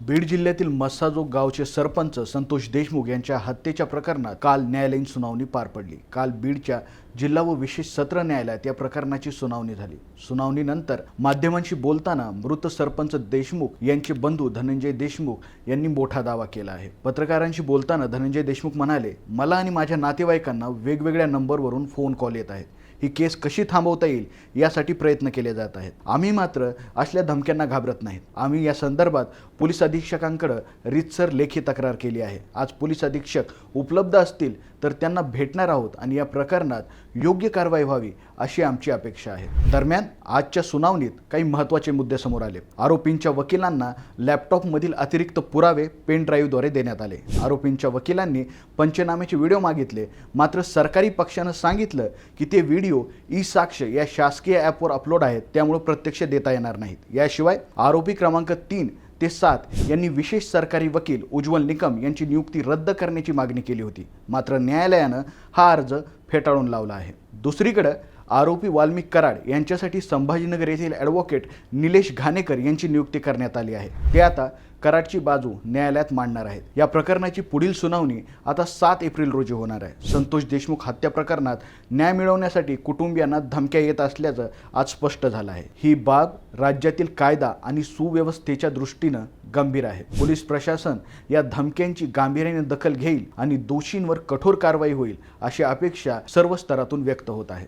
बीड जिल्ह्यातील मस्साजोग गावचे सरपंच संतोष देशमुख यांच्या हत्येच्या प्रकरणात काल न्यायालयीन सुनावणी पार पडली। काल बीडच्या जिल्हा व विशेष सत्र न्यायालयात या प्रकरणाची सुनावणी झाली। सुनावणीनंतर माध्यमांशी बोलताना मृत सरपंच देशमुख यांचे बंधू धनंजय देशमुख यांनी मोठा दावा केला आहे। पत्रकारांशी बोलताना धनंजय देशमुख म्हणाले, मला आणि माझ्या नातेवाईकांना वेगवेगळ्या नंबरवरून फोन कॉल येत आहेत। ही केस कशी थांबवता येईल यासाठी प्रयत्न केले जात आहेत। आम्ही मात्र असल्या धमक्यांना घाबरत नाहीत। आम्ही या संदर्भात पोलीस अधीक्षकांकडे रीतसर लेखी तक्रार केली आहे। आज पोलीस अधीक्षक उपलब्ध असतील तर त्यांना भेटणार आहोत आणि या प्रकरणात योग्य कारवाई व्हावी अशी आमची अपेक्षा आहे। दरम्यान आजच्या सुनावणीत काही महत्त्वाचे मुद्दे समोर आले। आरोपींच्या वकिलांना लॅपटॉपमधील अतिरिक्त पुरावे पेन ड्राईव्हद्वारे देण्यात आले। आरोपींच्या वकिलांनी पंचनाम्याचे व्हिडिओ मागितले, मात्र सरकारी पक्षाने सांगितलं की ते व्हिडिओ ई-साक्ष या शासकीय ॲपवर अपलोड आहेत, त्यामुळे प्रत्यक्ष देता येणार नाहीत। याशिवाय आरोपी क्रमांक 3 ते 7 यांनी विशेष सरकारी वकील उज्ज्वल निकम यांची नियुक्ती रद्द करण्याची मागणी केली होती, मात्र न्यायालयानं हा अर्ज फेटाळून लावला आहे। दुसरीकडे आरोपी वाल्मिक कराड यांच्यासाठी संभाजीनगर येथील ॲडव्होकेट निलेश घाणेकर यांची नियुक्ती करण्यात आली आहे। ते आता कराडची बाजू न्यायालयात मांडणार आहेत। या प्रकरणाची पुढील सुनावणी आता 7 एप्रिल रोजी होणार आहे। संतोष देशमुख हत्या प्रकरणात न्याय मिळवण्यासाठी कुटुंबियांना धमक्या येत असल्याचं आज स्पष्ट झालं आहे। ही बाब राज्यातील कायदा आणि सुव्यवस्थेच्या दृष्टीनं गंभीर आहे। पोलीस प्रशासन या धमक्यांची गांभीर्याने दखल घेईल आणि दोषींवर कठोर कारवाई होईल अशी अपेक्षा सर्व स्तरातून व्यक्त होत आहे।